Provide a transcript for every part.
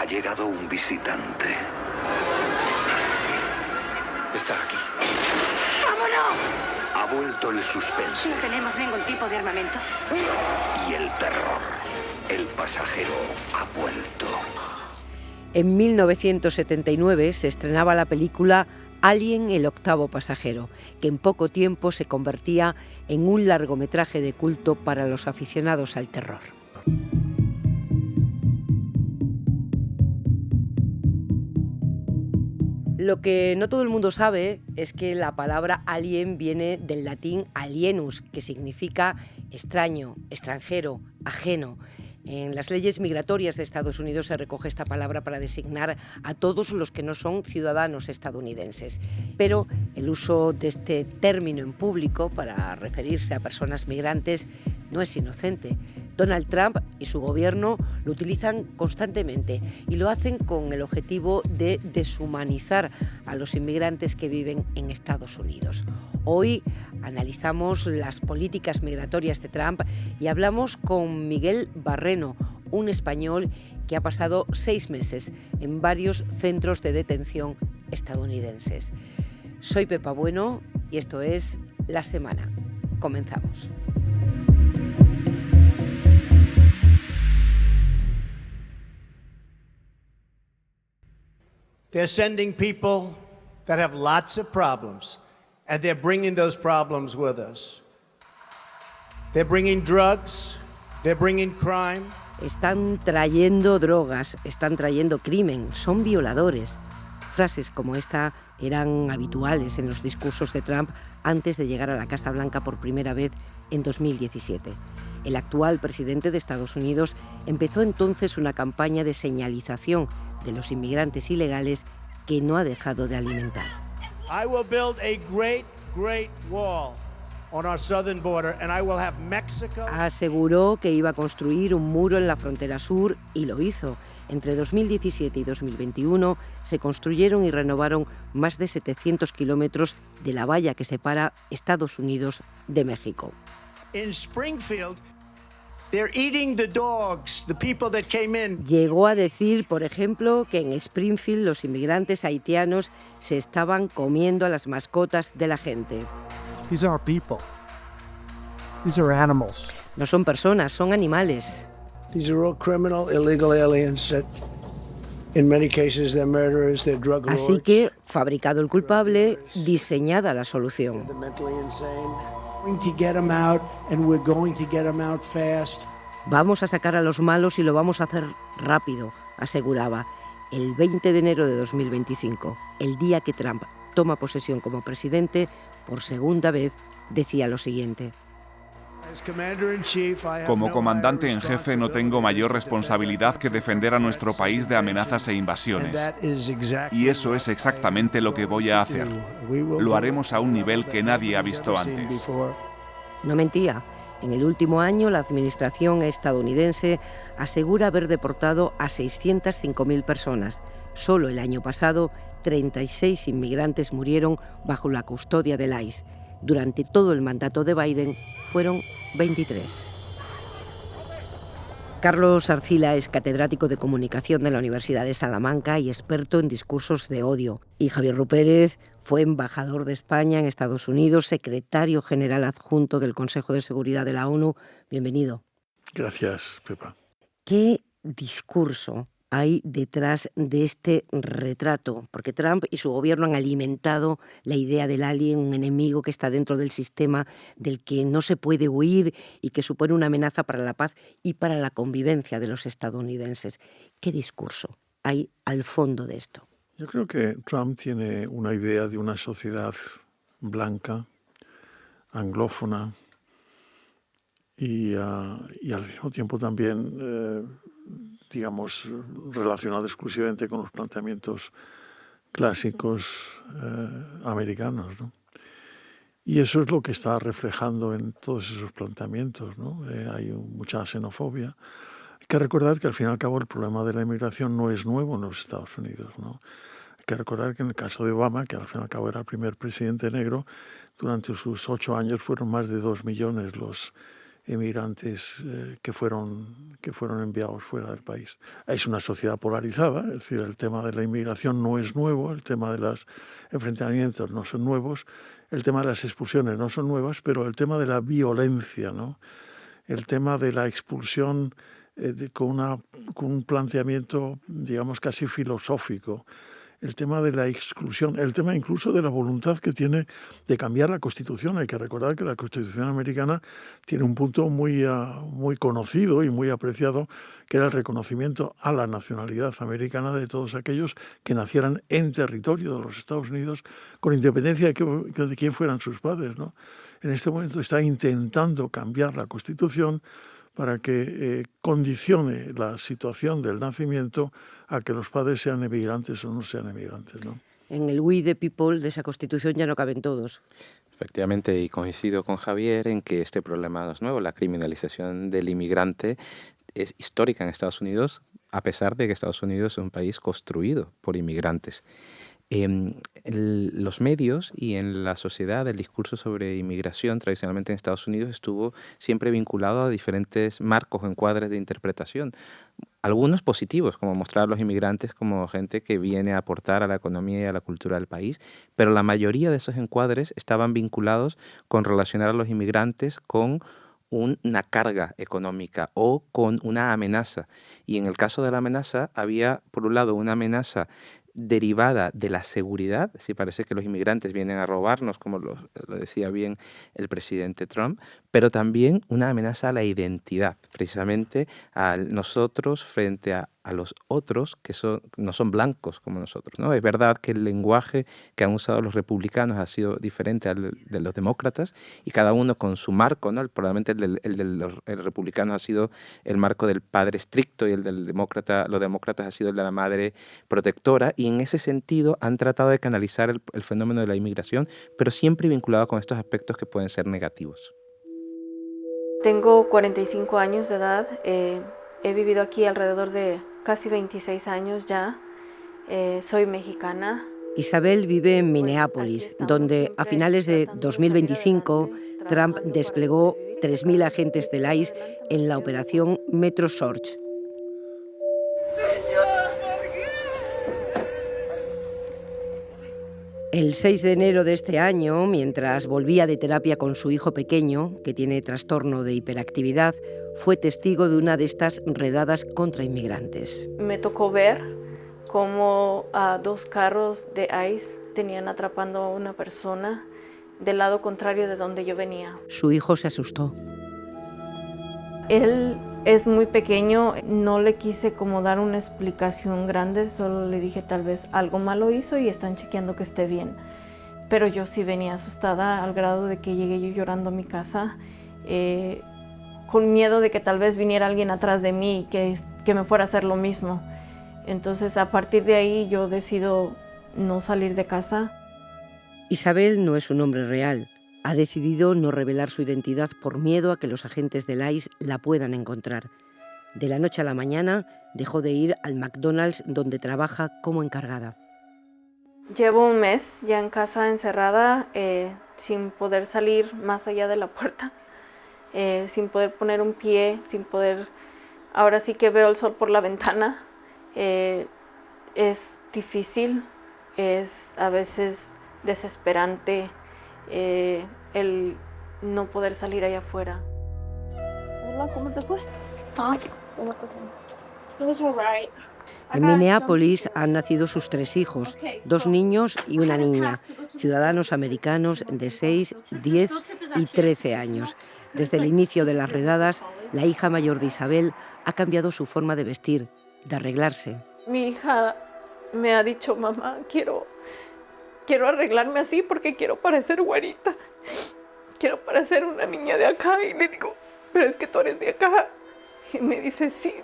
Ha llegado un visitante. Está aquí. ¡Vámonos! Ha vuelto el suspense. No tenemos ningún tipo de armamento. Y el terror. El pasajero ha vuelto. En 1979 se estrenaba la película Alien, el octavo pasajero, que en poco tiempo se convertía en un largometraje de culto para los aficionados al terror. Lo que no todo el mundo sabe es que la palabra alien viene del latín alienus, que significa extraño, extranjero, ajeno. En las leyes migratorias de Estados Unidos se recoge esta palabra para designar a todos los que no son ciudadanos estadounidenses. Pero el uso de este término en público para referirse a personas migrantes no es inocente. Donald Trump y su gobierno lo utilizan constantemente y lo hacen con el objetivo de deshumanizar a los inmigrantes que viven en Estados Unidos. Hoy analizamos las políticas migratorias de Trump y hablamos con Miguel Barreno, un español que ha pasado 6 meses en varios centros de detención estadounidenses. Soy Pepa Bueno y esto es La Semana. Comenzamos. They're sending people that have lots of problems, and they're bringing those problems with us. They're bringing drugs, they're bringing crime. Están trayendo drogas, están trayendo crimen, son violadores. Frases como esta eran habituales en los discursos de Trump antes de llegar a la Casa Blanca por primera vez en 2017. El actual presidente de Estados Unidos empezó entonces una campaña de señalización de los inmigrantes ilegales que no ha dejado de alimentar. I will build a great wall on our southern border, and I will have Mexico. Aseguró que iba a construir un muro en la frontera sur y lo hizo. Entre 2017 y 2021 se construyeron y renovaron más de 700 kilómetros de la valla que separa Estados Unidos de México. In Springfield, they're eating the dogs, the people that came in. Llegó a decir, por ejemplo, que en Springfield los inmigrantes haitianos se estaban comiendo a las mascotas de la gente. These aren't people. These are animals. No son personas, son animales. These are all criminal, illegal aliens that, in many cases, they're murderers, they're drug lords. Así que, fabricado el culpable, diseñada la solución. They're mentally insane. Going to get them out, and we're going to get them out fast. Vamos a sacar a los malos y lo vamos a hacer rápido, aseguraba. El 20 de enero de 2025, el día que Trump toma posesión como presidente, por segunda vez decía lo siguiente. Como comandante en jefe no tengo mayor responsabilidad que defender a nuestro país de amenazas e invasiones. Y eso es exactamente lo que voy a hacer. Lo haremos a un nivel que nadie ha visto antes. No mentía. En el último año, la administración estadounidense asegura haber deportado a 605.000 personas. Solo el año pasado, 36 inmigrantes murieron bajo la custodia del ICE. Durante todo el mandato de Biden fueron 23. Carlos Arcila es catedrático de comunicación de la Universidad de Salamanca y experto en discursos de odio. Y Javier Rupérez fue embajador de España en Estados Unidos, secretario general adjunto del Consejo de Seguridad de la ONU. Bienvenido. Gracias, Pepa. ¿Qué discurso hay detrás de este retrato? Porque Trump y su gobierno han alimentado la idea del alien, un enemigo que está dentro del sistema, del que no se puede huir y que supone una amenaza para la paz y para la convivencia de los estadounidenses. ¿Qué discurso hay al fondo de esto? Yo creo que Trump tiene una idea de una sociedad blanca, anglófona y al mismo tiempo también digamos, relacionado exclusivamente con los planteamientos clásicos americanos, ¿no? Y eso es lo que está reflejando en todos esos planteamientos, ¿no? Hay mucha xenofobia. Hay que recordar que al fin y al cabo el problema de la inmigración no es nuevo en los Estados Unidos, ¿no? Hay que recordar que en el caso de Obama, que al fin y al cabo era el primer presidente negro, durante sus 8 años fueron más de 2 millones los emigrantes que fueron enviados fuera del país. Es una sociedad polarizada, es decir, el tema de la inmigración no es nuevo, el tema de los enfrentamientos no son nuevos, el tema de las expulsiones no son nuevas, pero el tema de la violencia, ¿no? El tema de la expulsión con un planteamiento, digamos, casi filosófico, el tema de la exclusión, el tema incluso de la voluntad que tiene de cambiar la Constitución. Hay que recordar que la Constitución americana tiene un punto muy conocido y muy apreciado, que era el reconocimiento a la nacionalidad americana de todos aquellos que nacieran en territorio de los Estados Unidos, con independencia de quién fueran sus padres, ¿no? En este momento está intentando cambiar la Constitución para que condicione la situación del nacimiento a que los padres sean emigrantes o no sean emigrantes, ¿no? En el We the People de esa Constitución ya no caben todos. Efectivamente, y coincido con Javier en que este problema no es nuevo. La criminalización del inmigrante es histórica en Estados Unidos, a pesar de que Estados Unidos es un país construido por inmigrantes. Los medios y en la sociedad el discurso sobre inmigración tradicionalmente en Estados Unidos estuvo siempre vinculado a diferentes marcos o encuadres de interpretación. Algunos positivos, como mostrar a los inmigrantes como gente que viene a aportar a la economía y a la cultura del país, pero la mayoría de esos encuadres estaban vinculados con relacionar a los inmigrantes con una carga económica o con una amenaza. Y en el caso de la amenaza había, por un lado, una amenaza derivada de la seguridad, si parece que los inmigrantes vienen a robarnos, como lo decía bien el presidente Trump, pero también una amenaza a la identidad, precisamente a nosotros frente a los otros que no son blancos como nosotros, ¿no? Es verdad que el lenguaje que han usado los republicanos ha sido diferente al de los demócratas y cada uno con su marco, ¿no? Probablemente el de los republicanos ha sido el marco del padre estricto y el del los demócratas ha sido el de la madre protectora, y en ese sentido han tratado de canalizar el fenómeno de la inmigración, pero siempre vinculado con estos aspectos que pueden ser negativos. Tengo 45 años de edad, he vivido aquí alrededor de casi 26 años ya, soy mexicana. Isabel vive en Minneapolis, donde a finales de 2025 Trump desplegó 3.000 agentes del ICE en la operación Metro Search. El 6 de enero de este año, mientras volvía de terapia con su hijo pequeño, que tiene trastorno de hiperactividad, fue testigo de una de estas redadas contra inmigrantes. Me tocó ver cómo 2 carros de ICE tenían atrapando a una persona del lado contrario de donde yo venía. Su hijo se asustó. Él es muy pequeño, no le quise como dar una explicación grande, solo le dije tal vez algo malo hizo y están chequeando que esté bien. Pero yo sí venía asustada al grado de que llegué yo llorando a mi casa, con miedo de que tal vez viniera alguien atrás de mí y que me fuera a hacer lo mismo. Entonces a partir de ahí yo decido no salir de casa. Isabel no es un nombre real. Ha decidido no revelar su identidad por miedo a que los agentes del ICE la puedan encontrar. De la noche a la mañana dejó de ir al McDonald's donde trabaja como encargada. Llevo un mes ya en casa encerrada, sin poder salir más allá de la puerta, sin poder poner un pie, sin poder... Ahora sí que veo el sol por la ventana. Es difícil, es a veces desesperante. El no poder salir allá afuera. Hola, ¿cómo te fue? ¿Cómo te fue? It was alright. En Minneapolis han nacido sus 3 hijos, 2 niños y una niña, ciudadanos americanos de 6, 10 y 13 años. Desde el inicio de las redadas, la hija mayor de Isabel ha cambiado su forma de vestir, de arreglarse. Mi hija me ha dicho, mamá, quiero arreglarme así porque quiero parecer güerita. Quiero parecer una niña de acá. Y le digo, pero es que tú eres de acá. Y me dice, sí,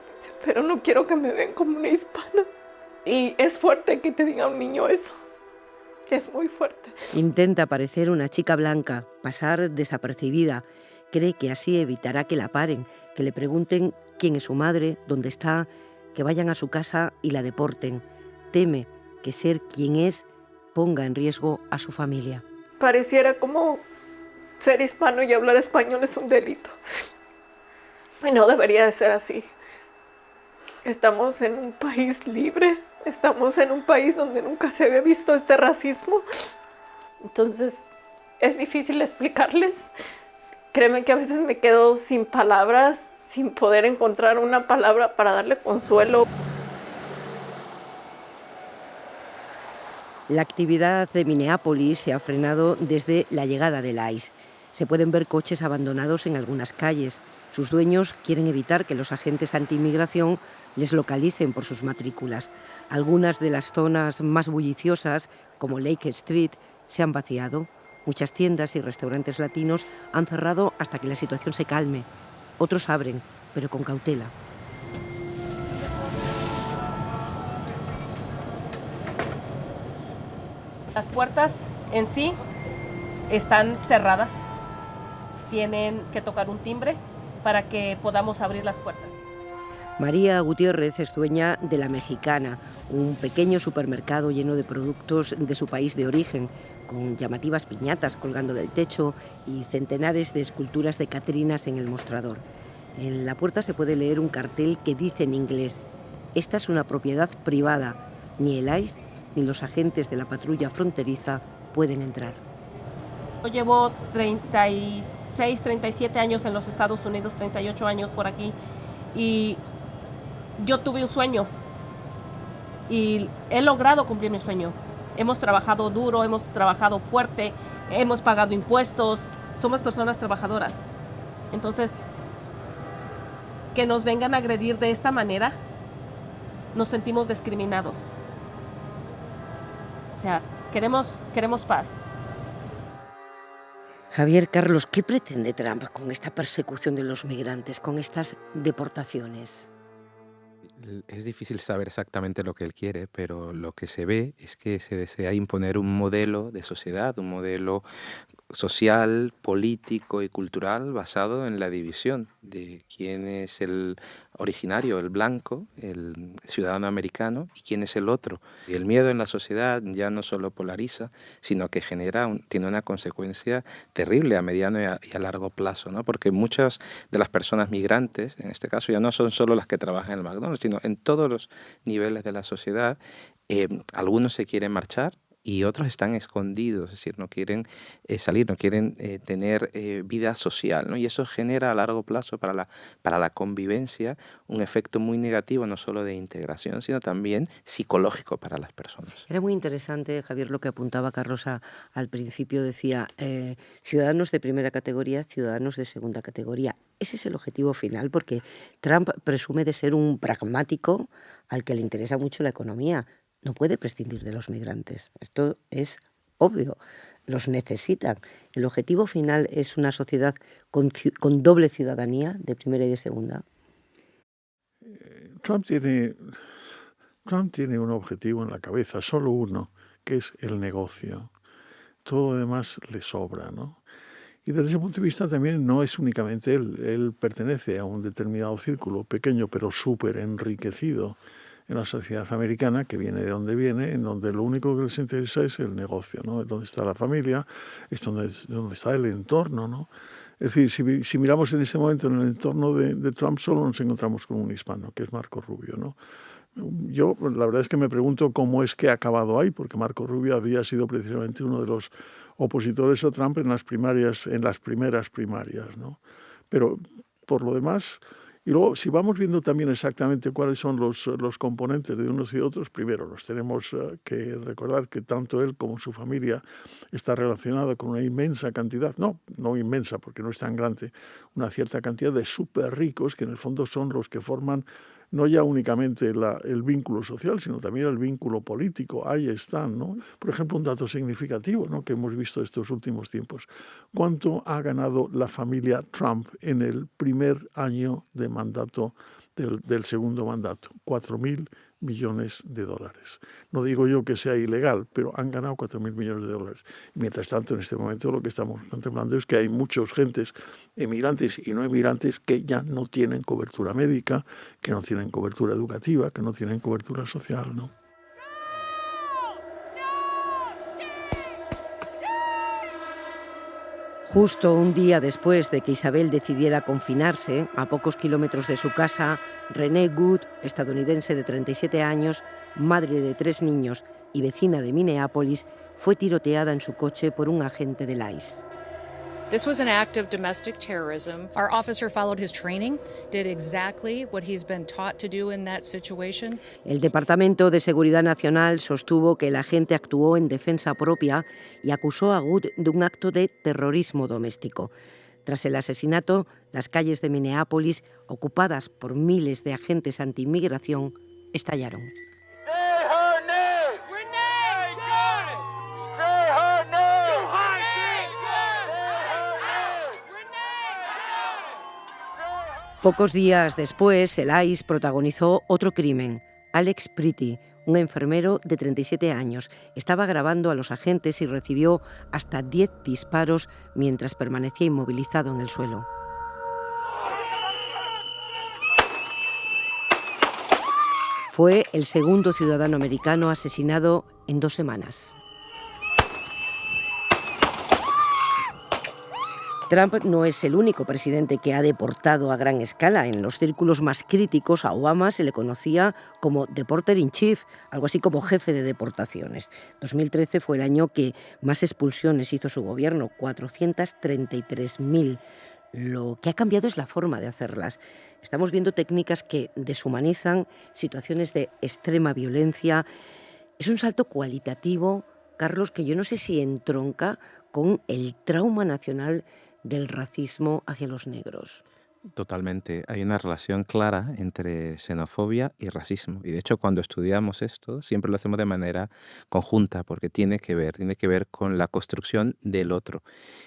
pero no quiero que me vean como una hispana. Y es fuerte que te diga un niño eso. Es muy fuerte. Intenta parecer una chica blanca, pasar desapercibida. Cree que así evitará que la paren, que le pregunten quién es su madre, dónde está, que vayan a su casa y la deporten. Teme que ser quien es ponga en riesgo a su familia. Pareciera como ser hispano y hablar español es un delito. Y no debería de ser así. Estamos en un país libre, estamos en un país donde nunca se había visto este racismo. Entonces es difícil explicarles. Créeme que a veces me quedo sin palabras, sin poder encontrar una palabra para darle consuelo. La actividad de Minneapolis se ha frenado desde la llegada del ICE. Se pueden ver coches abandonados en algunas calles. Sus dueños quieren evitar que los agentes anti-inmigración les localicen por sus matrículas. Algunas de las zonas más bulliciosas, como Lake Street, se han vaciado. Muchas tiendas y restaurantes latinos han cerrado hasta que la situación se calme. Otros abren, pero con cautela. Las puertas en sí están cerradas. Tienen que tocar un timbre para que podamos abrir las puertas. María Gutiérrez es dueña de La Mexicana, un pequeño supermercado lleno de productos de su país de origen, con llamativas piñatas colgando del techo y centenares de esculturas de catrinas en el mostrador. En la puerta se puede leer un cartel que dice en inglés: esta es una propiedad privada, ni el ICE ni los agentes de la patrulla fronteriza pueden entrar. Yo llevo 36, 37 años en los Estados Unidos, 38 años por aquí, y yo tuve un sueño y he logrado cumplir mi sueño. Hemos trabajado duro, hemos trabajado fuerte, hemos pagado impuestos, somos personas trabajadoras. Entonces, que nos vengan a agredir de esta manera, nos sentimos discriminados. O sea, queremos paz. Javier, Carlos, ¿qué pretende Trump con esta persecución de los migrantes, con estas deportaciones? Es difícil saber exactamente lo que él quiere, pero lo que se ve es que se desea imponer un modelo de sociedad, un modelo social, político y cultural basado en la división de quién es el originario, el blanco, el ciudadano americano, y quién es el otro. Y el miedo en la sociedad ya no solo polariza, sino que tiene una consecuencia terrible a mediano y a largo plazo, ¿no? Porque muchas de las personas migrantes, en este caso, ya no son solo las que trabajan en el McDonald's, sino en todos los niveles de la sociedad. Algunos se quieren marchar y otros están escondidos, es decir, no quieren salir, no quieren tener vida social, ¿no? Y eso genera a largo plazo para la convivencia un efecto muy negativo, no solo de integración, sino también psicológico para las personas. Era muy interesante, Javier, lo que apuntaba Carlos al principio. Decía, ciudadanos de primera categoría, ciudadanos de segunda categoría. Ese es el objetivo final, porque Trump presume de ser un pragmático al que le interesa mucho la economía. No puede prescindir de los migrantes. Esto es obvio. Los necesitan. El objetivo final es una sociedad con doble ciudadanía, de primera y de segunda. Trump tiene un objetivo en la cabeza, solo uno, que es el negocio. Todo lo demás le sobra, ¿no? Y desde ese punto de vista también no es únicamente él. Él pertenece a un determinado círculo, pequeño pero súper enriquecido, en la sociedad americana, que viene de donde viene, en donde lo único que les interesa es el negocio, ¿no? Es donde está la familia, es donde está el entorno, ¿no? Es decir, si miramos en este momento en el entorno de Trump, solo nos encontramos con un hispano, que es Marco Rubio, ¿no? Yo, la verdad es que me pregunto cómo es que ha acabado ahí, porque Marco Rubio había sido precisamente uno de los opositores a Trump en las primeras primarias, ¿no? Pero, por lo demás. Y luego, si vamos viendo también exactamente cuáles son los componentes de unos y otros, primero nos tenemos que recordar que tanto él como su familia está relacionada con una inmensa cantidad, no inmensa porque no es tan grande, una cierta cantidad de súper ricos que en el fondo son los que forman no ya únicamente el vínculo social, sino también el vínculo político. Ahí están, ¿no? Por ejemplo, un dato significativo, ¿no?, que hemos visto estos últimos tiempos. ¿Cuánto ha ganado la familia Trump en el primer año de mandato del segundo mandato? $4.000 millones. No digo yo que sea ilegal, pero han ganado $4.000 millones. Y mientras tanto, en este momento lo que estamos contemplando es que hay muchos gentes, emigrantes y no emigrantes, que ya no tienen cobertura médica, que no tienen cobertura educativa, que no tienen cobertura social, ¿no? Justo un día después de que Isabel decidiera confinarse, a pocos kilómetros de su casa, Renee Good, estadounidense de 37 años, madre de 3 niños y vecina de Minneapolis, fue tiroteada en su coche por un agente del ICE. This was an act of domestic terrorism. Our officer followed his training, did exactly what he's been taught to do in that situation. El Departamento de Seguridad Nacional sostuvo que el agente actuó en defensa propia y acusó a Good de un acto de terrorismo doméstico. Tras el asesinato, las calles de Minneapolis, ocupadas por miles de agentes anti-inmigración, estallaron. Pocos días después, el ICE protagonizó otro crimen. Alex Pretty, un enfermero de 37 años, estaba grabando a los agentes y recibió hasta 10 disparos mientras permanecía inmovilizado en el suelo. Fue el segundo ciudadano americano asesinado en 2 semanas. Trump no es el único presidente que ha deportado a gran escala. En los círculos más críticos a Obama se le conocía como Deporter in Chief, algo así como jefe de deportaciones. 2013 fue el año que más expulsiones hizo su gobierno, 433.000. Lo que ha cambiado es la forma de hacerlas. Estamos viendo técnicas que deshumanizan, situaciones de extrema violencia. Es un salto cualitativo, Carlos, que yo no sé si entronca con el trauma nacional del racismo hacia los negros. Totalmente. Hay una relación clara entre xenofobia y racismo. Y de hecho, cuando estudiamos esto, siempre lo hacemos de manera conjunta, porque tiene que ver con la construcción del otro.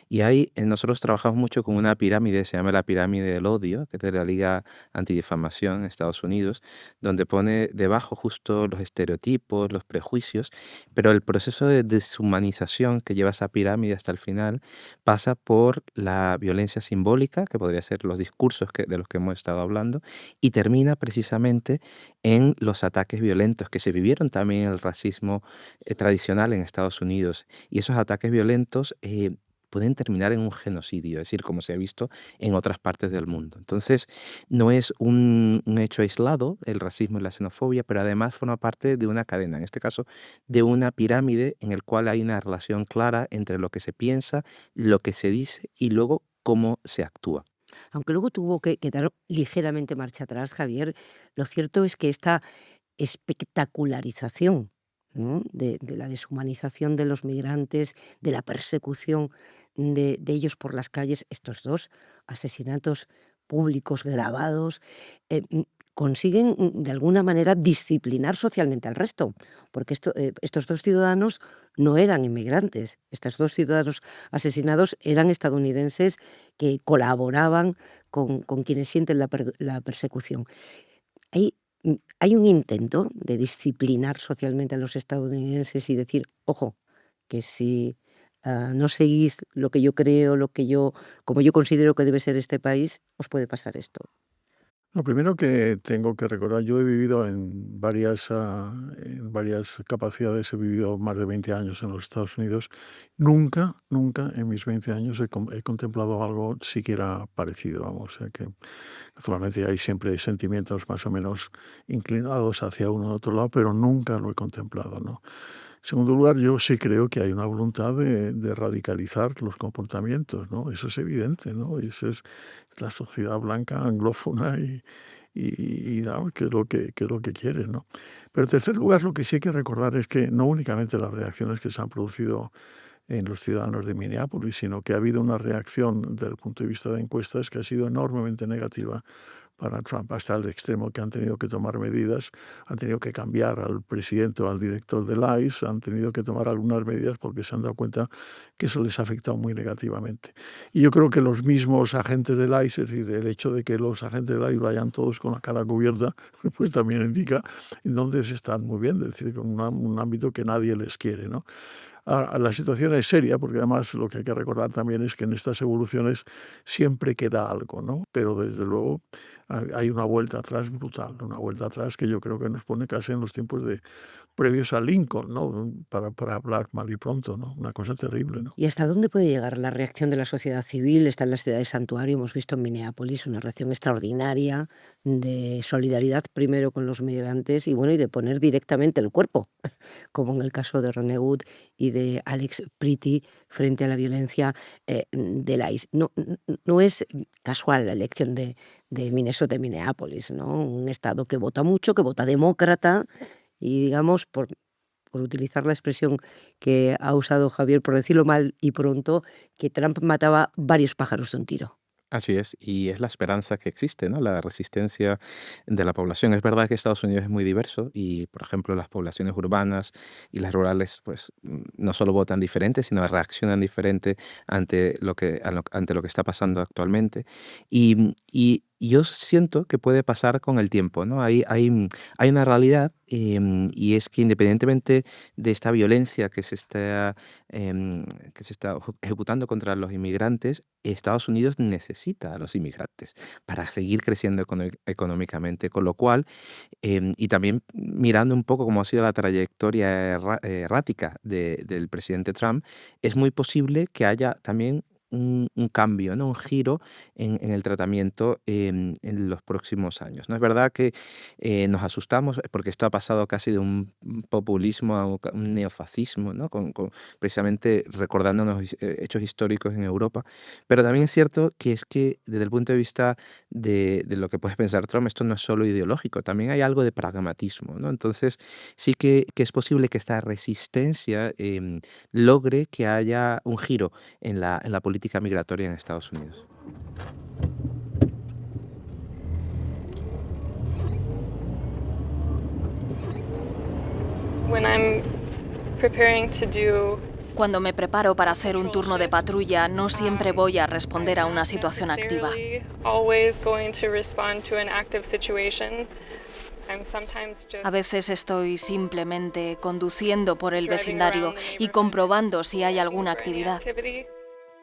Y ahí nosotros trabajamos mucho con una pirámide, se llama la pirámide del odio, que es de la Liga Antidifamación en Estados Unidos, donde pone debajo justo los estereotipos, los prejuicios, pero el proceso de deshumanización que lleva esa pirámide hasta el final pasa por la violencia simbólica, que podría ser los discursos de los que hemos estado hablando, y termina precisamente en los ataques violentos que se vivieron también en el racismo tradicional en Estados Unidos. Y esos ataques violentos pueden terminar en un genocidio, es decir, como se ha visto en otras partes del mundo. Entonces, no es un hecho aislado, el racismo y la xenofobia, pero además forma parte de una cadena, en este caso, de una pirámide en el cual hay una relación clara entre lo que se piensa, lo que se dice y luego cómo se actúa. Aunque luego tuvo que dar ligeramente marcha atrás, Javier, lo cierto es que esta espectacularización, ¿no?, de la deshumanización de los migrantes, de la persecución de ellos por las calles, estos 2 asesinatos públicos grabados, consiguen de alguna manera disciplinar socialmente al resto, porque estos 2 ciudadanos no eran inmigrantes. Estos 2 ciudadanos asesinados eran estadounidenses que colaboraban con quienes sienten la persecución. Hay un intento de disciplinar socialmente a los estadounidenses y decir, ojo, que si no seguís lo que yo creo, como yo considero que debe ser este país, os puede pasar esto. Lo primero que tengo que recordar, yo he vivido en varias capacidades, he vivido más de 20 años en los Estados Unidos. Nunca en mis 20 años he contemplado algo siquiera parecido, vamos. O sea que, naturalmente, hay siempre sentimientos más o menos inclinados hacia uno u otro lado, pero nunca lo he contemplado, ¿no? En segundo lugar, yo sí creo que hay una voluntad de radicalizar los comportamientos, ¿no? Eso es evidente, ¿no? Esa es la sociedad blanca anglófona y ¿no?, que es lo que quiere, ¿no? Pero en tercer lugar, lo que sí hay que recordar es que no únicamente las reacciones que se han producido en los ciudadanos de Minneapolis, sino que ha habido una reacción desde el punto de vista de encuestas que ha sido enormemente negativa para Trump, hasta el extremo que han tenido que tomar medidas, han tenido que cambiar al presidente o al director del ICE, han tenido que tomar algunas medidas porque se han dado cuenta que eso les ha afectado muy negativamente. Y yo creo que los mismos agentes del ICE, es decir, el hecho de que los agentes del ICE vayan todos con la cara cubierta, pues también indica en dónde se están moviendo, es decir, con un ámbito que nadie les quiere, ¿no? La situación es seria, porque además lo que hay que recordar también es que en estas evoluciones siempre queda algo, ¿no? Pero desde luego hay una vuelta atrás brutal, una vuelta atrás que yo creo que nos pone casi en los tiempos previos a Lincoln, ¿no? Para hablar mal y pronto, ¿no? Una cosa terrible, ¿no? ¿Y hasta dónde puede llegar la reacción de la sociedad civil? Está en las ciudades santuario, hemos visto en Minneapolis una reacción extraordinaria de solidaridad primero con los migrantes y bueno, y de poner directamente el cuerpo, como en el caso de Renee Wood y de Alex Pretty frente a la violencia del ICE. No es casual la elección de Minnesota y Minneapolis, ¿no? Un estado que vota mucho, que vota demócrata y digamos, por utilizar la expresión que ha usado Javier, por decirlo mal y pronto, que Trump mataba varios pájaros de un tiro. Así es, y es la esperanza que existe, ¿no? La resistencia de la población. Es verdad que Estados Unidos es muy diverso y, por ejemplo, las poblaciones urbanas y las rurales, pues, no solo votan diferente, sino reaccionan diferente ante lo que está pasando actualmente. Y yo siento que puede pasar con el tiempo, ¿no? Hay una realidad, y es que independientemente de esta violencia que se está ejecutando contra los inmigrantes, Estados Unidos necesita a los inmigrantes para seguir creciendo económicamente, con lo cual, y también mirando un poco cómo ha sido la trayectoria errática del presidente Trump, es muy posible que haya también un cambio, ¿no? Un giro en el tratamiento en los próximos años, ¿no? Es verdad que nos asustamos porque esto ha pasado casi de un populismo a un neofascismo, ¿no? Precisamente recordándonos hechos históricos en Europa, pero también es cierto que es que desde el punto de vista de lo que puede pensar Trump, esto no es solo ideológico, también hay algo de pragmatismo, ¿no? Entonces sí que es posible que esta resistencia logre que haya un giro en la política migratoria en Estados Unidos. Cuando me preparo para hacer un turno de patrulla, no siempre voy a responder a una situación activa. A veces estoy simplemente conduciendo por el vecindario y comprobando si hay alguna actividad.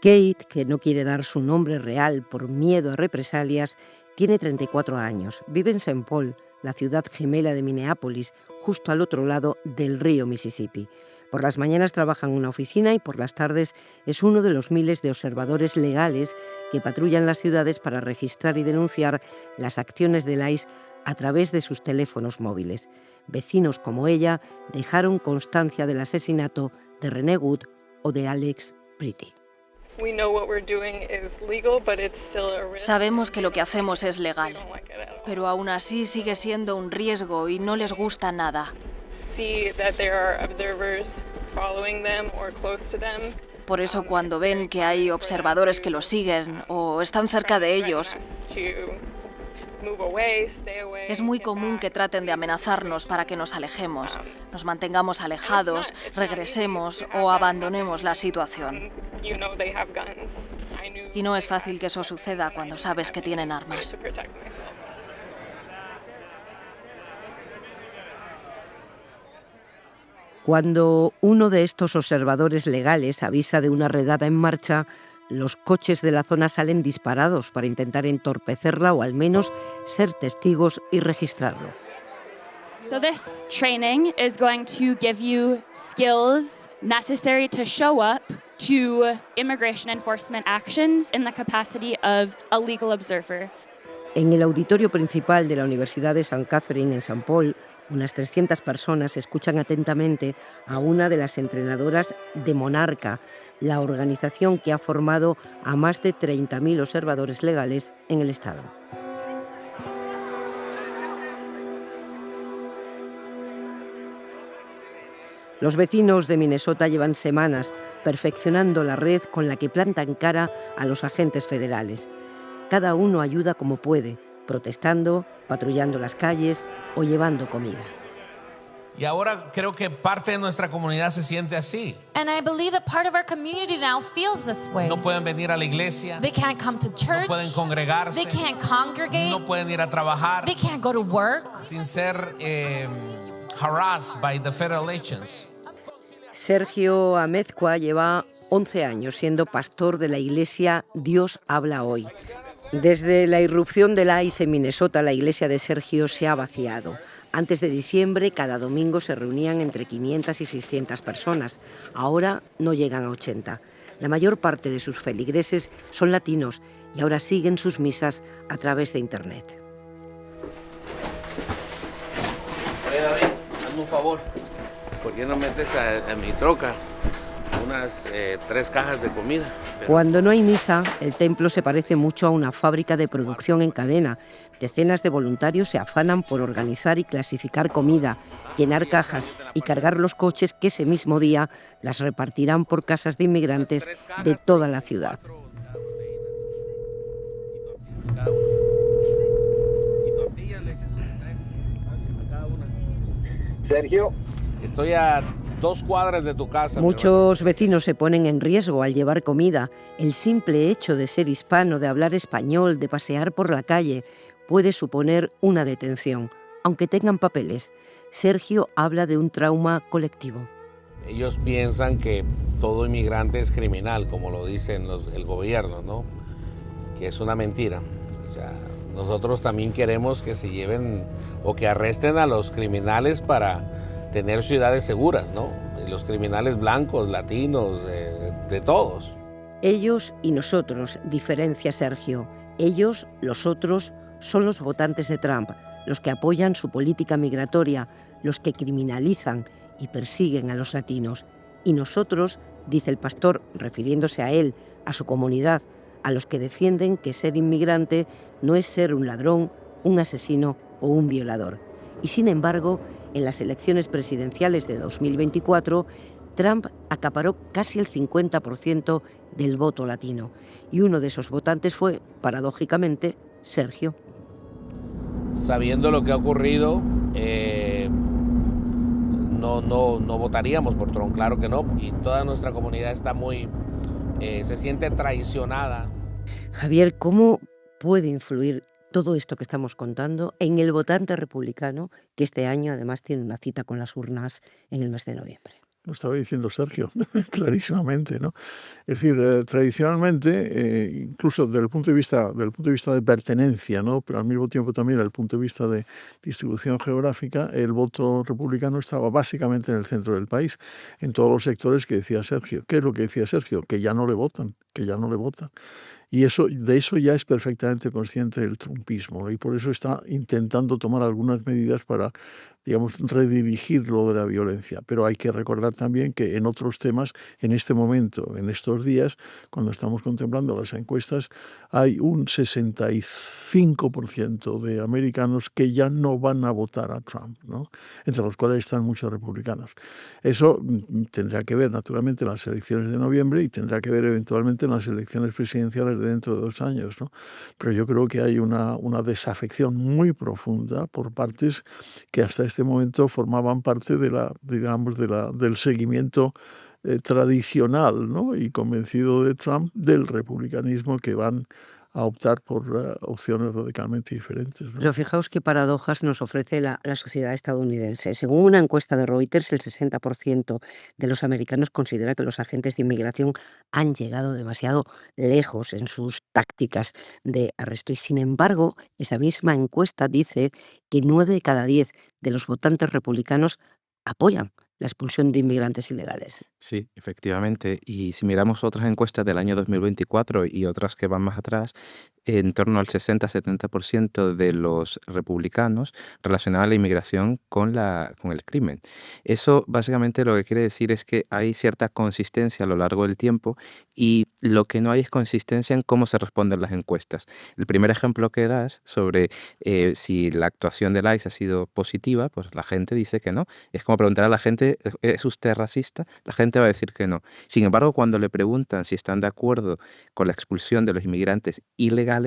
Kate, que no quiere dar su nombre real por miedo a represalias, tiene 34 años. Vive en St. Paul, la ciudad gemela de Minneapolis, justo al otro lado del río Mississippi. Por las mañanas trabaja en una oficina y por las tardes es uno de los miles de observadores legales que patrullan las ciudades para registrar y denunciar las acciones del ICE a través de sus teléfonos móviles. Vecinos como ella dejaron constancia del asesinato de Renee Wood o de Alex Pretty. Sabemos que lo que hacemos es legal, pero aún así sigue siendo un riesgo y no les gusta nada. Por eso cuando ven que hay observadores que los siguen o están cerca de ellos, es muy común que traten de amenazarnos para que nos alejemos, nos mantengamos alejados, regresemos o abandonemos la situación. Y no es fácil que eso suceda cuando sabes que tienen armas. Cuando uno de estos observadores legales avisa de una redada en marcha, los coches de la zona salen disparados para intentar entorpecerla o al menos ser testigos y registrarlo. So this training is going to give you skills necessary to show up to immigration enforcement actions in the capacity of a legal observer. En el auditorio principal de la Universidad de St. Catherine en St. Paul, unas 300 personas escuchan atentamente a una de las entrenadoras de Monarca, la organización que ha formado a más de 30.000 observadores legales en el estado. Los vecinos de Minnesota llevan semanas perfeccionando la red con la que plantan cara a los agentes federales. Cada uno ayuda como puede, protestando, patrullando las calles o llevando comida. Y ahora creo que parte de nuestra comunidad se siente así. And I believe that part of our community now feels this way. No pueden venir a la iglesia. They can't come to church. No pueden congregarse. They can't congregate. No pueden ir a trabajar. They can't go to work. Sin ser harassed by the federal agents. Sergio Amezcua lleva 11 años siendo pastor de la iglesia Dios habla hoy. Desde la irrupción del ICE en Minnesota, la iglesia de Sergio se ha vaciado. Antes de diciembre, cada domingo se reunían entre 500 y 600 personas. Ahora no llegan a 80. La mayor parte de sus feligreses son latinos y ahora siguen sus misas a través de Internet. Oye, David, hazme un favor. ¿Por qué no metes en mi troca unas 3 cajas de comida? Cuando no hay misa, el templo se parece mucho a una fábrica de producción en cadena. Decenas de voluntarios se afanan por organizar y clasificar comida, llenar cajas y cargar los coches que ese mismo día las repartirán por casas de inmigrantes de toda la ciudad. Sergio, estoy a 2 cuadras de tu casa. Muchos vecinos se ponen en riesgo al llevar comida. El simple hecho de ser hispano, de hablar español, de pasear por la calle, puede suponer una detención, aunque tengan papeles. Sergio habla de un trauma colectivo. Ellos piensan que todo inmigrante es criminal, como lo dicen el gobierno, ¿no? Que es una mentira. O sea, nosotros también queremos que se lleven o que arresten a los criminales para tener ciudades seguras, ¿no? Y los criminales blancos, latinos, de todos. Ellos y nosotros, diferencia Sergio. Ellos, los otros, son los votantes de Trump, los que apoyan su política migratoria, los que criminalizan y persiguen a los latinos. Y nosotros, dice el pastor, refiriéndose a él, a su comunidad, a los que defienden que ser inmigrante no es ser un ladrón, un asesino o un violador. Y sin embargo, en las elecciones presidenciales de 2024, Trump acaparó casi el 50% del voto latino. Y uno de esos votantes fue, paradójicamente, Sergio. Sabiendo lo que ha ocurrido, no votaríamos por Trump, claro que no. Y toda nuestra comunidad está se siente traicionada. Javier, ¿cómo puede influir todo esto que estamos contando en el votante republicano, que este año además tiene una cita con las urnas en el mes de noviembre? Lo estaba diciendo Sergio, clarísimamente, ¿no? Es decir, tradicionalmente, incluso desde el punto de vista de pertenencia, ¿no? Pero al mismo tiempo también desde el punto de vista de distribución geográfica, el voto republicano estaba básicamente en el centro del país, en todos los sectores que decía Sergio. ¿Qué es lo que decía Sergio? Que ya no le votan. Y de eso ya es perfectamente consciente el trumpismo, ¿no? Y por eso está intentando tomar algunas medidas para, digamos, redirigir lo de la violencia. Pero hay que recordar también que en otros temas, en este momento, en estos días, cuando estamos contemplando las encuestas, hay un 65% de americanos que ya no van a votar a Trump, ¿no? Entre los cuales están muchos republicanos. Eso tendrá que ver, naturalmente, en las elecciones de noviembre y tendrá que ver eventualmente en las elecciones presidenciales de dentro de 2 años, ¿no? Pero yo creo que hay una desafección muy profunda por partes que hasta este momento formaban parte del seguimiento tradicional, ¿no? Y convencido de Trump, del republicanismo, que van a optar por opciones radicalmente diferentes, ¿no? Pero fijaos qué paradojas nos ofrece la sociedad estadounidense. Según una encuesta de Reuters, el 60% de los americanos considera que los agentes de inmigración han llegado demasiado lejos en sus tácticas de arresto. Y sin embargo, esa misma encuesta dice que 9 de cada 10 de los votantes republicanos apoyan la expulsión de inmigrantes ilegales. Sí, efectivamente. Y si miramos otras encuestas del año 2024 y otras que van más atrás, en torno al 60-70% de los republicanos relacionaban la inmigración con el crimen. Eso básicamente lo que quiere decir es que hay cierta consistencia a lo largo del tiempo y lo que no hay es consistencia en cómo se responden las encuestas. El primer ejemplo que das sobre si la actuación del ICE ha sido positiva, pues la gente dice que no. Es como preguntar a la gente, ¿es usted racista? La gente va a decir que no. Sin embargo, cuando le preguntan si están de acuerdo con la expulsión de los inmigrantes ilegales,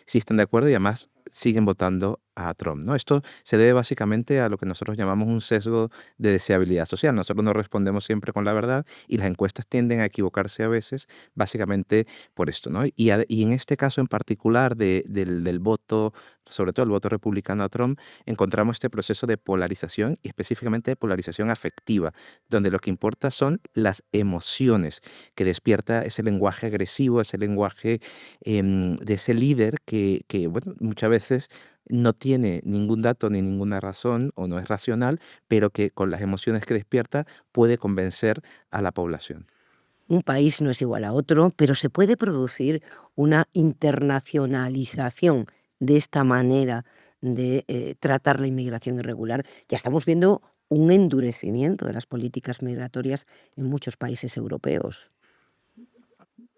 sí están de acuerdo y además siguen votando a Trump, ¿no? Esto se debe básicamente a lo que nosotros llamamos un sesgo de deseabilidad social. Nosotros no respondemos siempre con la verdad y las encuestas tienden a equivocarse a veces básicamente por esto, ¿no? Y en este caso en particular del voto, sobre todo el voto republicano a Trump, encontramos este proceso de polarización y específicamente de polarización afectiva, donde lo que importa son las emociones que despierta ese lenguaje agresivo, ese lenguaje de ese líder que bueno, muchas veces no tiene ningún dato ni ninguna razón o no es racional, pero que con las emociones que despierta puede convencer a la población. Un país no es igual a otro, pero se puede producir una internacionalización de esta manera de tratar la inmigración irregular. Ya estamos viendo un endurecimiento de las políticas migratorias en muchos países europeos.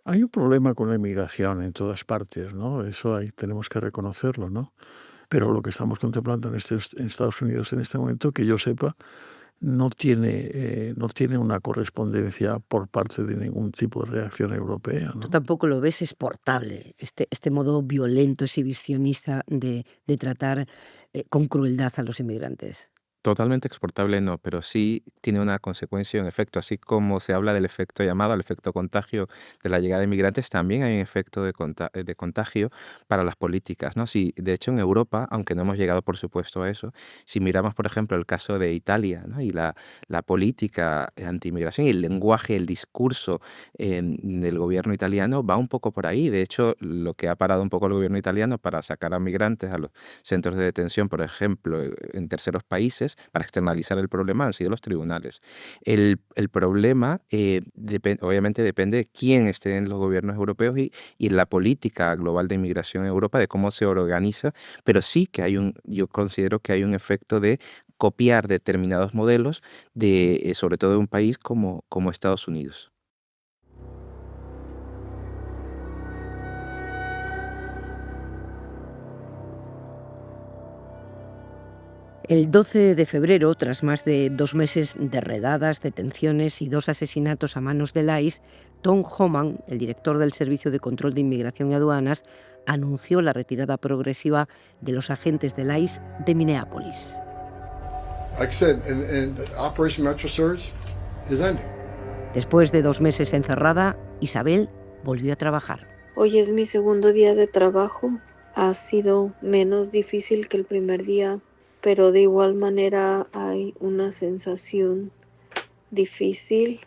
Hay un problema con la inmigración en todas partes, ¿no? Eso ahí tenemos que reconocerlo, ¿no? Pero lo que estamos contemplando en Estados Unidos en este momento, que yo sepa, no tiene una correspondencia por parte de ningún tipo de reacción europea, Tú ¿no? tampoco lo ves exportable, este modo violento, exhibicionista de tratar con crueldad a los inmigrantes. Totalmente exportable no, pero sí tiene una consecuencia y un efecto. Así como se habla del efecto llamado, el efecto contagio de la llegada de inmigrantes, también hay un efecto de contagio para las políticas, ¿no? Si, de hecho, en Europa, aunque no hemos llegado, por supuesto, a eso, si miramos, por ejemplo, el caso de Italia, ¿no? Y la política anti-inmigración y el lenguaje, el discurso del gobierno italiano va un poco por ahí. De hecho, lo que ha parado un poco el gobierno italiano para sacar a migrantes a los centros de detención, por ejemplo, en terceros países, para externalizar el problema han sido los tribunales. El problema obviamente depende de quién esté en los gobiernos europeos y la política global de inmigración en Europa, de cómo se organiza, pero sí que yo considero que hay un efecto de copiar determinados modelos sobre todo de un país como Estados Unidos. El 12 de febrero, tras más de 2 meses de redadas, detenciones y 2 asesinatos a manos del ICE, Tom Homan, el director del Servicio de Control de Inmigración y Aduanas, anunció la retirada progresiva de los agentes del ICE de Minneapolis. Like I said, and Operation Metro Surge is ending. Después de 2 meses encerrada, Isabel volvió a trabajar. Hoy es mi segundo día de trabajo. Ha sido menos difícil que el primer día, pero de igual manera hay una sensación difícil.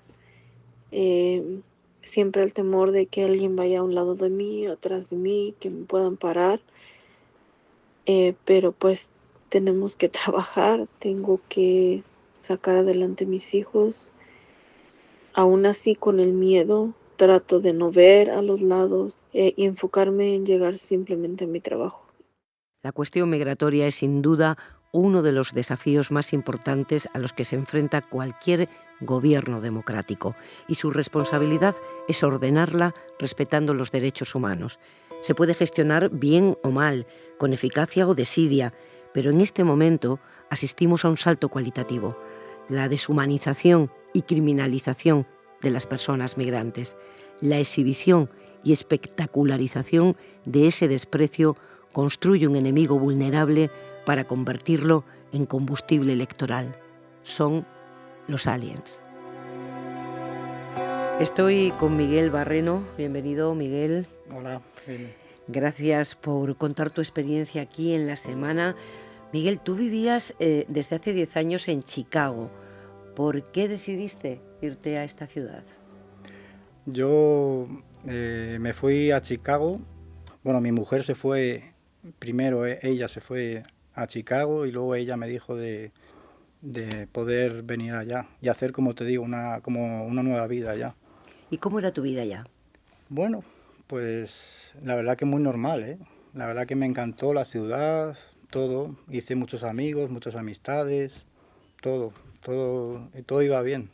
Siempre el temor de que alguien vaya a un lado de mí, atrás de mí, que me puedan parar. Pero pues tenemos que trabajar, tengo que sacar adelante a mis hijos. Aún así, con el miedo, trato de no ver a los lados y enfocarme en llegar simplemente a mi trabajo. La cuestión migratoria es sin duda uno de los desafíos más importantes a los que se enfrenta cualquier gobierno democrático, y su responsabilidad es ordenarla respetando los derechos humanos. Se puede gestionar bien o mal, con eficacia o desidia, pero en este momento asistimos a un salto cualitativo: la deshumanización y criminalización de las personas migrantes, la exhibición y espectacularización de ese desprecio construye un enemigo vulnerable para convertirlo en combustible electoral. Son los aliens. Estoy con Miguel Barreno. Bienvenido, Miguel. Hola. Gracias por contar tu experiencia aquí en La Semana. Miguel, tú vivías desde hace 10 años en Chicago. ¿Por qué decidiste irte a esta ciudad? Yo me fui a Chicago. Bueno, mi mujer se fue, primero ella se fue a Chicago y luego ella me dijo de poder venir allá y hacer, como te digo, como una nueva vida allá. ¿Y cómo era tu vida allá? Bueno, pues la verdad que muy normal, ¿eh? La verdad que me encantó la ciudad, todo. Hice muchos amigos, muchas amistades, todo iba bien.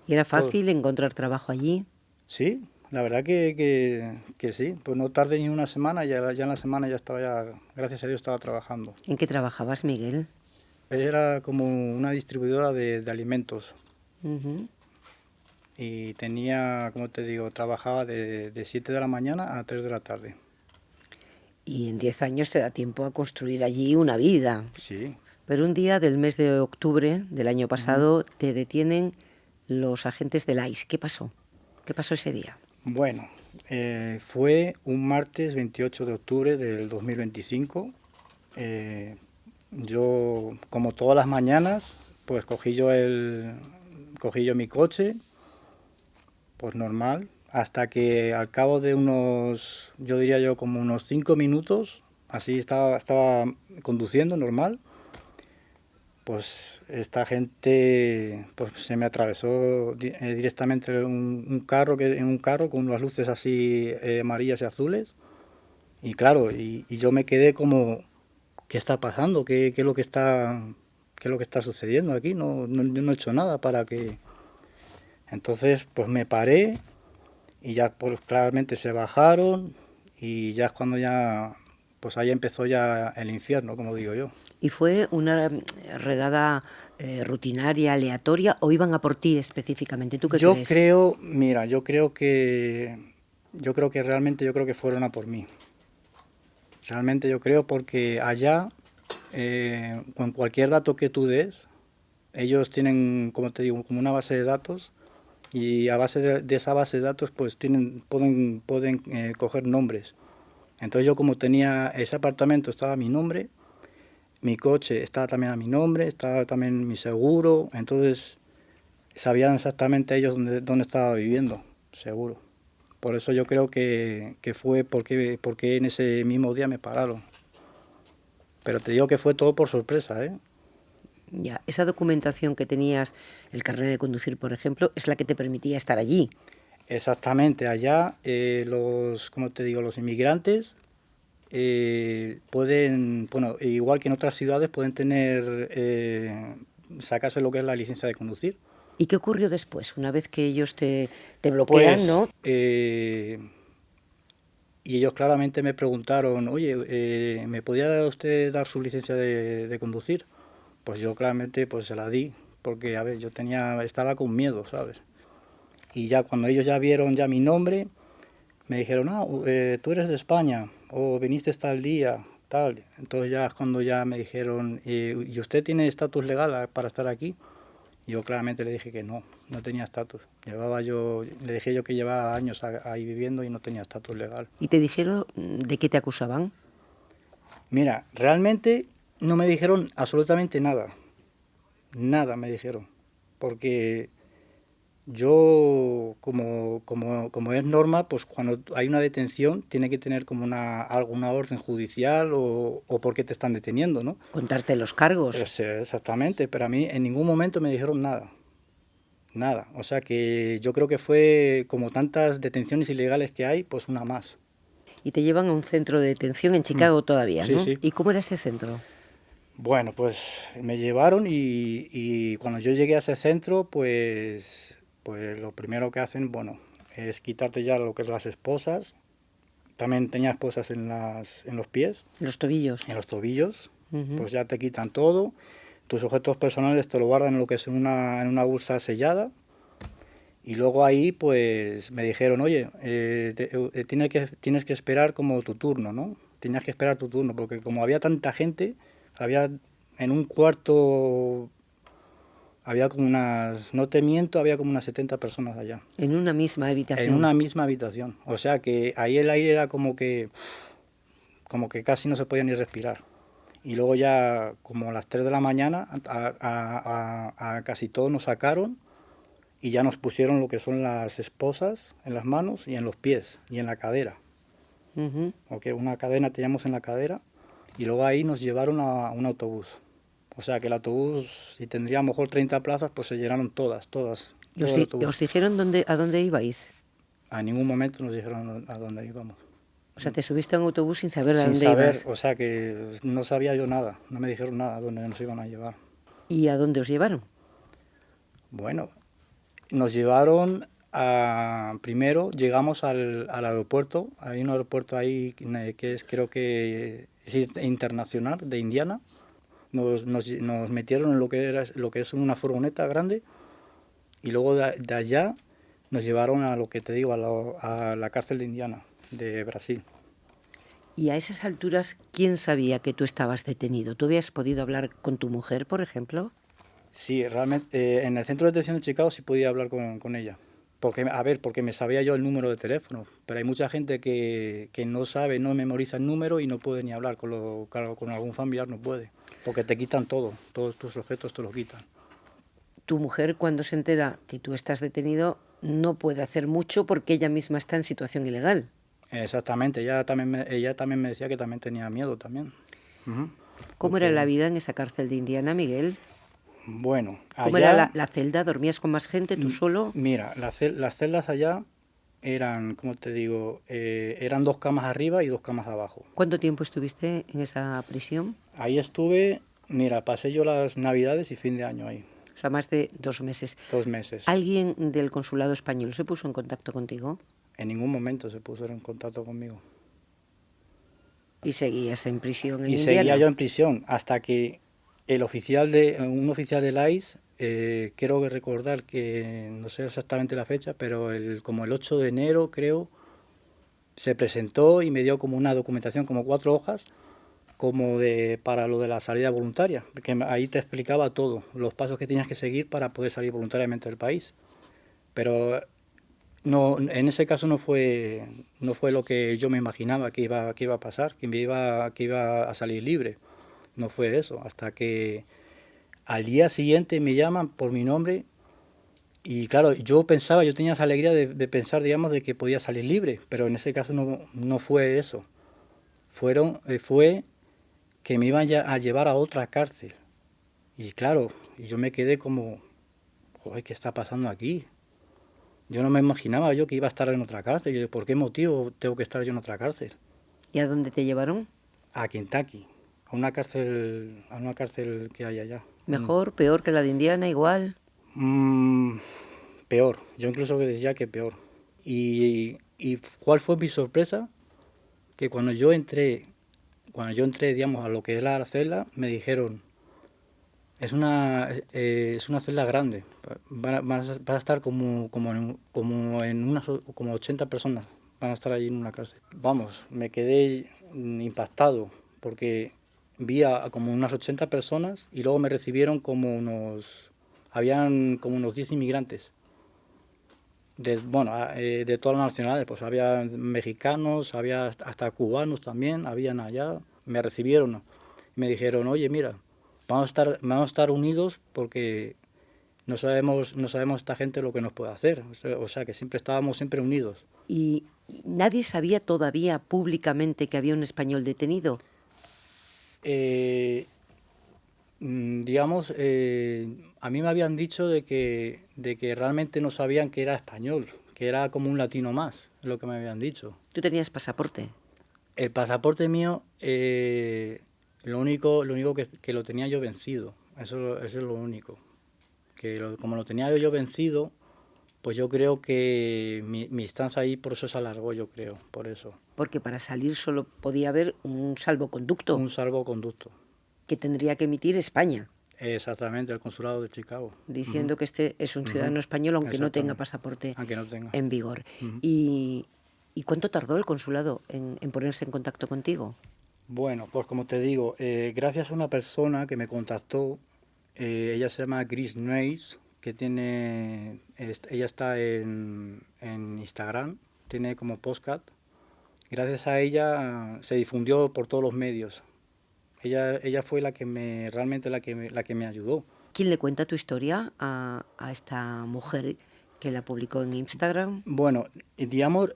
¿Y era fácil encontrar trabajo allí? Sí, la verdad que sí. Pues no tardé ni una semana, ya en la semana ya estaba, gracias a Dios, estaba trabajando. ¿En qué trabajabas, Miguel? Era como una distribuidora de alimentos. Uh-huh. Y tenía, como te digo, trabajaba de 7 de la mañana a 3 de la tarde. Y en 10 años te da tiempo a construir allí una vida. Sí. Pero un día del mes de octubre del año pasado te detienen los agentes del ICE. ¿Qué pasó? ¿Qué pasó ese día? Bueno, fue un martes 28 de octubre del 2025. Yo, como todas las mañanas, pues cogí yo mi coche, pues normal, hasta que al cabo de unos, yo diría yo, como unos 5 minutos, así estaba conduciendo normal, pues esta gente pues se me atravesó directamente en un carro con unas luces así amarillas y azules, y claro, y yo me quedé como, ¿qué está pasando? ¿Qué es lo que está sucediendo aquí? Yo no he hecho nada para que... Entonces pues me paré y ya pues claramente se bajaron, y ya es cuando ya, pues ahí empezó ya el infierno, como digo yo. ¿Y fue una redada rutinaria, aleatoria, o iban a por ti específicamente? ¿Tú qué crees? Yo creo que realmente fueron a por mí. Realmente yo creo, porque allá, con cualquier dato que tú des, ellos tienen, como te digo, como una base de datos, y a base de esa base de datos pues pueden coger nombres. Entonces yo, como tenía ese apartamento, estaba a mi nombre, mi coche estaba también a mi nombre, estaba también mi seguro, entonces sabían exactamente ellos dónde estaba viviendo, seguro. Por eso yo creo que fue porque en ese mismo día me pararon. Pero te digo que fue todo por sorpresa, ¿eh? Ya, esa documentación que tenías, el carnet de conducir, por ejemplo, es la que te permitía estar allí. Exactamente, allá los inmigrantes pueden, bueno, igual que en otras ciudades, pueden sacarse lo que es la licencia de conducir. ¿Y qué ocurrió después, una vez que ellos te bloquean, pues, no? Y ellos claramente me preguntaron, oye, ¿me podía usted dar su licencia de conducir? Pues yo claramente pues se la di, porque a ver, estaba con miedo, ¿sabes? Y ya cuando ellos ya vieron ya mi nombre, me dijeron, tú eres de España, o viniste tal día, tal. Entonces ya es cuando ya me dijeron, ¿y usted tiene estatus legal para estar aquí? Y yo claramente le dije que no tenía estatus. Le dije yo que llevaba años ahí viviendo y no tenía estatus legal. ¿Y te dijeron de qué te acusaban? Mira, realmente no me dijeron absolutamente nada. Nada me dijeron. Porque yo, como es norma, pues cuando hay una detención tiene que tener como alguna orden judicial o por qué te están deteniendo, ¿no? Contarte los cargos. Pues, exactamente, pero a mí en ningún momento me dijeron nada. Nada. O sea que yo creo que fue, como tantas detenciones ilegales que hay, pues una más. Y te llevan a un centro de detención en Chicago todavía, ¿no? Sí. ¿Y cómo era ese centro? Bueno, pues me llevaron y cuando yo llegué a ese centro, pues lo primero que hacen, bueno, es quitarte ya lo que es las esposas. También tenía esposas en los pies. ¿En los tobillos? En los tobillos. Pues ya te quitan todo. Tus objetos personales te lo guardan en lo que es en una bolsa sellada. Y luego ahí pues me dijeron, oye, tienes que esperar como tu turno, ¿no? Tenías que esperar tu turno, porque como había tanta gente, había en un cuarto, había como no te miento, había como unas 70 personas allá. ¿En una misma habitación? En una misma habitación. O sea que ahí el aire era como que casi no se podía ni respirar. Y luego ya como a las 3 de la mañana a casi todos nos sacaron y ya nos pusieron lo que son las esposas en las manos y en los pies y en la cadera. Okay, una cadena teníamos en la cadera y luego ahí nos llevaron a un autobús. O sea que el autobús, si tendría a lo mejor 30 plazas, pues se llenaron todas. ¿Y os dijeron a dónde ibais? A ningún momento nos dijeron a dónde íbamos. O sea, te subiste a un autobús sin saber a dónde ibas. O sea que no sabía yo nada, no me dijeron nada a dónde nos iban a llevar. ¿Y a dónde os llevaron? Bueno, nos llevaron primero llegamos al aeropuerto. Hay un aeropuerto ahí que creo que es internacional, de Indiana. Nos metieron en lo que es una furgoneta grande y luego de allá nos llevaron a lo que te digo, a la cárcel de Indiana, de Brasil. Y a esas alturas, ¿quién sabía que tú estabas detenido? ¿Tú habías podido hablar con tu mujer, por ejemplo? Sí, realmente en el centro de detención de Chicago sí podía hablar con ella. Porque me sabía yo el número de teléfono, pero hay mucha gente que no sabe, no memoriza el número y no puede ni hablar, con algún familiar no puede, porque te quitan todo, todos tus objetos te los quitan. Tu mujer, cuando se entera que tú estás detenido, no puede hacer mucho porque ella misma está en situación ilegal. Exactamente, ella también me decía que también tenía miedo también. ¿Cómo era la vida en esa cárcel de Indiana, Miguel? Bueno, ¿Cómo allá, era la celda? ¿Dormías con más gente, tú solo? Mira, las celdas allá eran, como te digo, eran 2 camas arriba y 2 camas abajo. ¿Cuánto tiempo estuviste en esa prisión? Ahí estuve, mira, pasé yo las Navidades y fin de año ahí. O sea, más de 2 meses. 2 meses. ¿Alguien del consulado español se puso en contacto contigo? En ningún momento se puso en contacto conmigo. ¿Y seguías en prisión en Y Indiana? seguía yo en prisión hasta que un oficial del ICE, quiero recordar que, no sé exactamente la fecha, pero como el 8 de enero, creo, se presentó y me dio como una documentación, como 4 hojas, para lo de la salida voluntaria, que ahí te explicaba todo, los pasos que tenías que seguir para poder salir voluntariamente del país. Pero no, en ese caso no fue lo que yo me imaginaba que iba a pasar, que iba a salir libre. No fue eso, hasta que al día siguiente me llaman por mi nombre y claro, yo tenía esa alegría de pensar, digamos, de que podía salir libre, pero en ese caso no fue eso. Fue que me iban a llevar a otra cárcel. Y claro, yo me quedé como, joder, ¿qué está pasando aquí? Yo no me imaginaba yo que iba a estar en otra cárcel. Yo, ¿por qué motivo tengo que estar yo en otra cárcel? ¿Y a dónde te llevaron? A Kentucky. A una cárcel que hay allá. ¿Mejor, peor que la de Indiana, igual? Peor, yo incluso decía que peor. ¿Y cuál fue mi sorpresa? Que cuando yo entré, digamos, a lo que es la celda, me dijeron, es una celda grande, vas a estar como 80 personas, van a estar allí en una cárcel. Vamos, me quedé impactado, porque vi como unas 80 personas y luego me recibieron habían como unos 10 inmigrantes. De todas las nacionalidades, pues había mexicanos, había hasta cubanos también, habían allá. Me recibieron y me dijeron, oye, mira, vamos a estar unidos porque no sabemos esta gente lo que nos puede hacer. O sea, que estábamos siempre unidos. ¿Y nadie sabía todavía públicamente que había un español detenido? Digamos, a mí me habían dicho de que realmente no sabían que era español, que era como un latino más, es lo que me habían dicho. ¿Tú tenías pasaporte? El pasaporte mío, lo único que lo tenía yo vencido, eso es lo único. Como lo tenía yo vencido, pues yo creo que mi estancia ahí por eso se alargó, yo creo, por eso. Porque para salir solo podía haber un salvoconducto. Un salvoconducto. Que tendría que emitir España. Exactamente, el consulado de Chicago. Diciendo que este es un ciudadano español, aunque no tenga pasaporte en vigor. ¿Y cuánto tardó el consulado en ponerse en contacto contigo? Bueno, pues como te digo, gracias a una persona que me contactó, ella se llama Grace Neis, que ella está en Instagram, tiene como podcast. Gracias a ella se difundió por todos los medios. Ella fue realmente la que me ayudó. ¿Quién le cuenta tu historia a esta mujer que la publicó en Instagram? Bueno, digamos,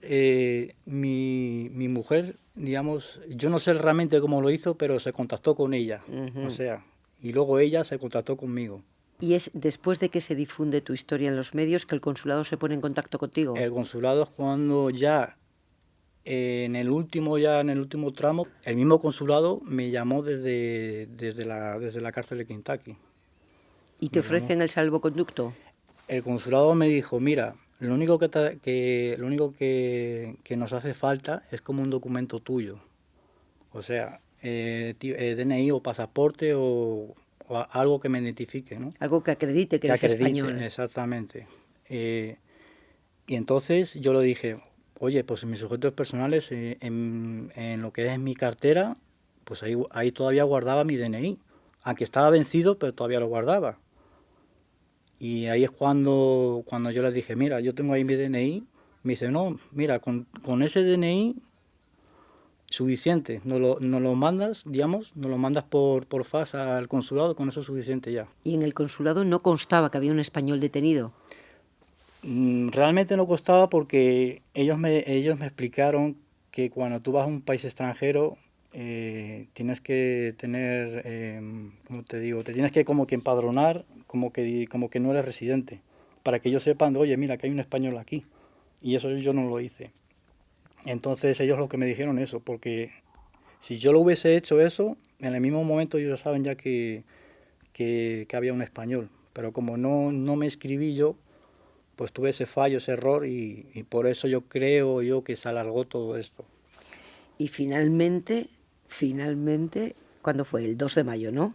mi mujer, digamos, yo no sé realmente cómo lo hizo, pero se contactó con ella. O sea, y luego ella se contactó conmigo. ¿Y es después de que se difunde tu historia en los medios que el consulado se pone en contacto contigo? El consulado es cuando ya en el último tramo, el mismo consulado me llamó desde la cárcel de Kentucky. ¿Y te ofrecen el salvoconducto? El consulado me dijo, mira, lo único que nos hace falta es como un documento tuyo. O sea, DNI o pasaporte o algo que me identifique, ¿no? Algo que acredite que eres español. Exactamente. Y entonces yo le dije, oye, pues en mis objetos personales, en lo que es mi cartera, pues ahí todavía guardaba mi DNI. Aunque estaba vencido, pero todavía lo guardaba. Y ahí es cuando yo les dije, mira, yo tengo ahí mi DNI. Me dice, no, mira, con ese DNI suficiente. Nos lo mandas, digamos, nos lo mandas por fax al consulado, con eso es suficiente ya. ¿Y en el consulado no constaba que había un español detenido? Realmente no constaba porque ellos me explicaron que cuando tú vas a un país extranjero tienes que tener, ¿cómo te digo? Te tienes que como que empadronar, como que no eres residente, para que ellos sepan, oye, mira, que hay un español aquí. Y eso yo no lo hice. Entonces ellos lo que me dijeron eso, porque si yo lo hubiese hecho eso, en el mismo momento ellos saben ya que había un español. Pero como no me inscribí yo, pues tuve ese fallo, ese error, y por eso yo creo que se alargó todo esto. Y finalmente, ¿cuándo fue? El 2 de mayo, ¿no?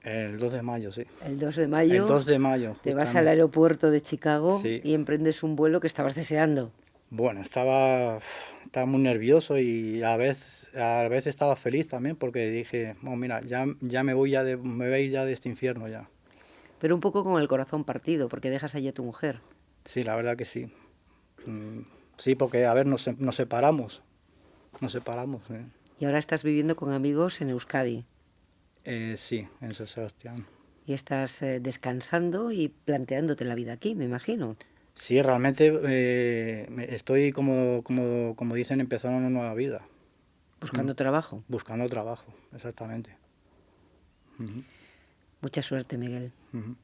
El 2 de mayo, sí. El 2 de mayo. El 2 de mayo. Te vas al aeropuerto de Chicago, sí, y emprendes un vuelo que estabas deseando. Bueno, estaba muy nervioso y a veces estaba feliz también porque dije, bueno, mira, ya me voy a ir ya de este infierno ya. Pero un poco con el corazón partido, porque dejas allí a tu mujer. Sí, la verdad que sí. Sí, porque, a ver, nos separamos. Y ahora estás viviendo con amigos en Euskadi. Sí, en San Sebastián. Y estás descansando y planteándote la vida aquí, me imagino. Sí, realmente estoy, como dicen, empezando una nueva vida. ¿Buscando trabajo? Buscando trabajo, exactamente. Uh-huh. Mucha suerte, Miguel. Uh-huh.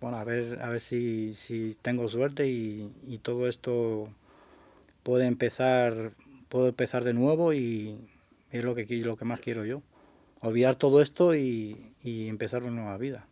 Bueno, a ver si tengo suerte y todo esto puedo empezar de nuevo, y es lo que más quiero yo. Olvidar todo esto y empezar una nueva vida.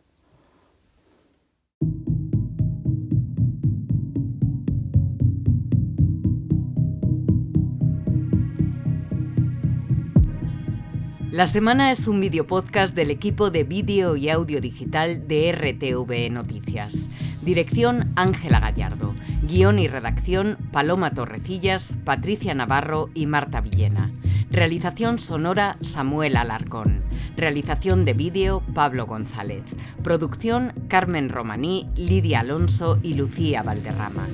La Semana es un videopodcast del equipo de vídeo y audio digital de RTV Noticias. Dirección Ángela Gallardo. Guión y redacción Paloma Torrecillas, Patricia Navarro y Marta Villena. Realización sonora Samuel Alarcón. Realización de vídeo Pablo González. Producción Carmen Romaní, Lidia Alonso y Lucía Valderrama.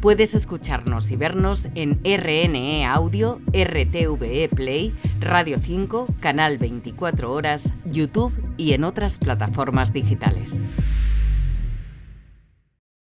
Puedes escucharnos y vernos en RNE Audio, RTVE Play, Radio 5, Canal 24 Horas, YouTube y en otras plataformas digitales.